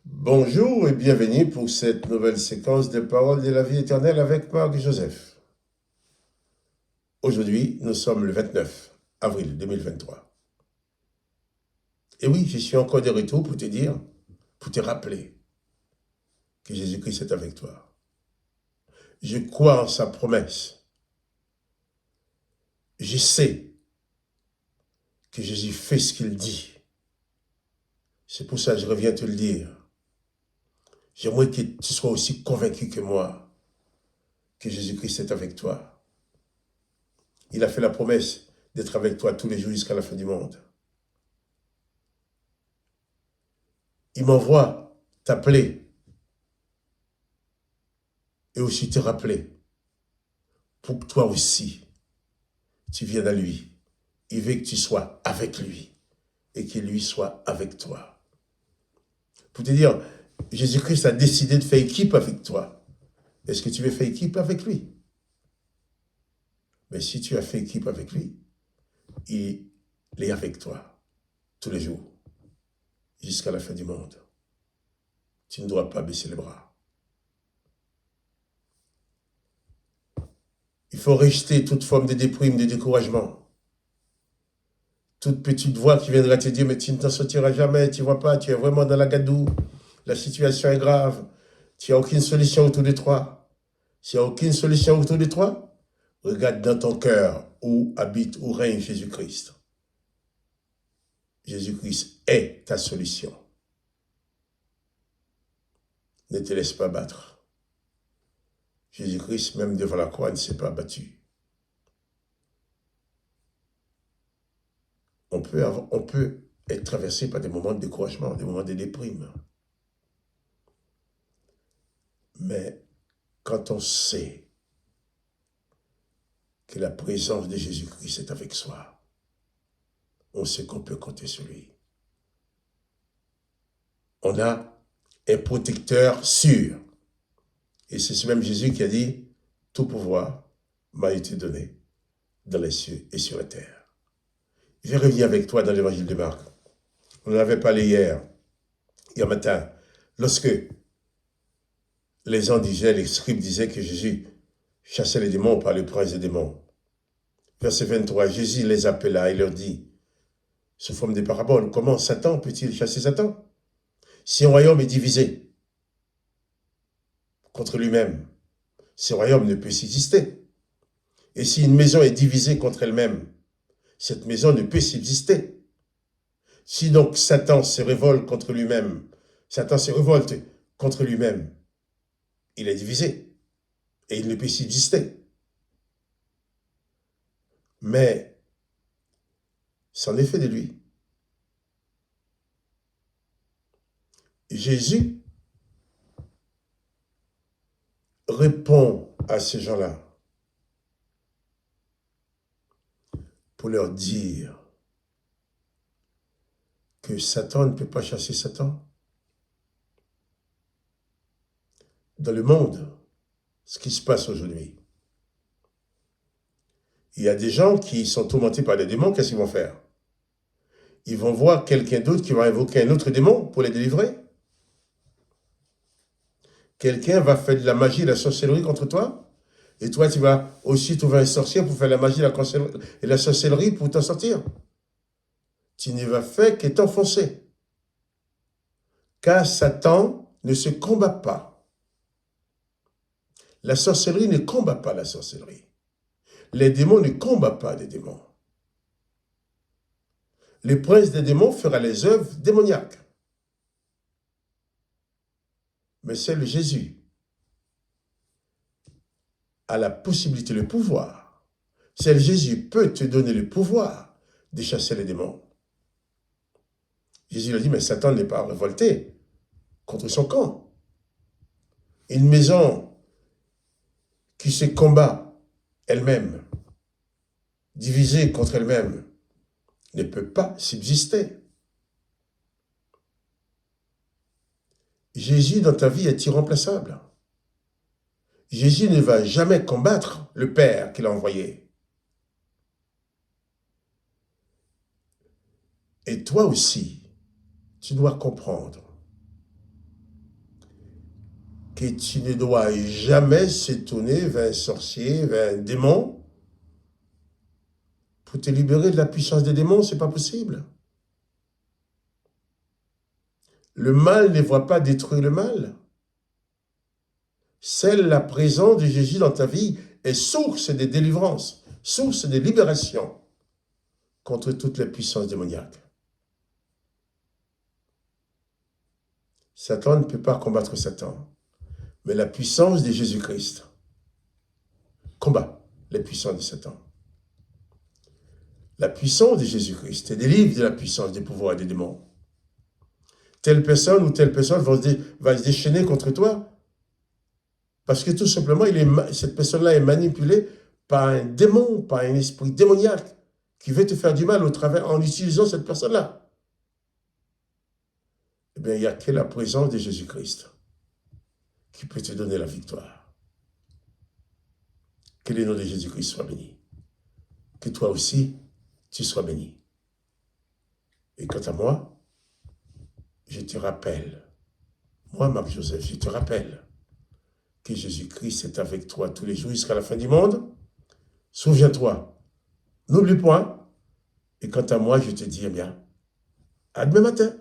Bonjour et bienvenue pour cette nouvelle séquence de paroles de la vie éternelle avec Marc et Joseph. Aujourd'hui, nous sommes le 29 avril 2023. Et oui, je suis encore de retour pour te dire, pour te rappeler que Jésus-Christ est avec toi. Je crois en sa promesse. Je sais que Jésus fait ce qu'il dit. C'est pour ça que je reviens te le dire. J'aimerais que tu sois aussi convaincu que moi que Jésus-Christ est avec toi. Il a fait la promesse d'être avec toi tous les jours jusqu'à la fin du monde. Il m'envoie t'appeler et aussi te rappeler pour que toi aussi, tu viennes à lui. Il veut que tu sois avec lui et qu'il lui soit avec toi. Pour te dire, Jésus-Christ a décidé de faire équipe avec toi. Est-ce que tu veux faire équipe avec lui? Mais si tu as fait équipe avec lui, il est avec toi tous les jours jusqu'à la fin du monde. Tu ne dois pas baisser les bras. Il faut rejeter toute forme de déprime, de découragement. Toute petite voix qui viendra te dire, mais tu ne t'en sortiras jamais, tu ne vois pas, tu es vraiment dans la gadoue, la situation est grave, tu n'as aucune solution autour de toi. S'il n'y a aucune solution autour de toi, regarde dans ton cœur où habite, où règne Jésus-Christ. Jésus-Christ est ta solution. Ne te laisse pas battre. Jésus-Christ, même devant la croix, ne s'est pas battu. On peut être traversé par des moments de découragement, des moments de déprime. Mais quand on sait que la présence de Jésus-Christ est avec soi, on sait qu'on peut compter sur lui. On a un protecteur sûr. Et c'est ce même Jésus qui a dit, tout pouvoir m'a été donné dans les cieux et sur la terre. Je vais revenir avec toi dans l'évangile de Marc. On en avait parlé hier matin, lorsque les gens disaient, les scribes disaient que Jésus chassait les démons par le prince des démons. Verset 23, Jésus les appela et leur dit, sous forme de parabole, comment Satan peut-il chasser Satan? Si un royaume est divisé contre lui-même, ce royaume ne peut subsister. Et si une maison est divisée contre elle-même, cette maison ne peut subsister. Si donc Satan se révolte contre lui-même, Satan se révolte contre lui-même, il est divisé et il ne peut subsister. Mais c'en est fait de lui. Jésus répond à ces gens-là pour leur dire que Satan ne peut pas chasser Satan. Dans le monde, ce qui se passe aujourd'hui, il y a des gens qui sont tourmentés par des démons, qu'est-ce qu'ils vont faire? Ils vont voir quelqu'un d'autre qui va invoquer un autre démon pour les délivrer. Quelqu'un va faire de la magie, de la sorcellerie contre toi, et toi, tu vas aussi trouver un sorcier pour faire la magie et la sorcellerie pour t'en sortir. Tu ne vas faire que t'enfoncer. Car Satan ne se combat pas. La sorcellerie ne combat pas la sorcellerie. Les démons ne combattent pas des démons. Le prince des démons fera les œuvres démoniaques. Mais seul Jésus a la possibilité, le pouvoir. Seul Jésus peut te donner le pouvoir de chasser les démons. Jésus lui a dit, mais Satan n'est pas révolté contre son camp. Une maison qui se combat elle-même, divisée contre elle-même, ne peut pas subsister. Jésus dans ta vie est irremplaçable. Jésus ne va jamais combattre le Père qu'il a envoyé. Et toi aussi, tu dois comprendre que tu ne dois jamais s'étonner vers un sorcier, vers un démon. Pour te libérer de la puissance des démons, ce n'est pas possible. Le mal ne va pas détruire le mal. Seule la présence de Jésus dans ta vie est source de délivrance, source de libération contre toutes les puissances démoniaques. Satan ne peut pas combattre Satan, mais la puissance de Jésus-Christ combat les puissances de Satan. La puissance de Jésus-Christ te délivre de la puissance des pouvoirs des démons. Telle personne ou telle personne va se déchaîner contre toi parce que tout simplement, cette personne-là est manipulée par un démon, par un esprit démoniaque qui veut te faire du mal en utilisant cette personne-là. Eh bien, il n'y a que la présence de Jésus-Christ qui peut te donner la victoire. Que le nom de Jésus-Christ soit béni. Que toi aussi, tu sois béni. Et quant à moi, je te rappelle, moi, Marc-Joseph, je te rappelle que Jésus-Christ est avec toi tous les jours jusqu'à la fin du monde. Souviens-toi, n'oublie point. Et quant à moi, je te dis, eh bien, à demain matin.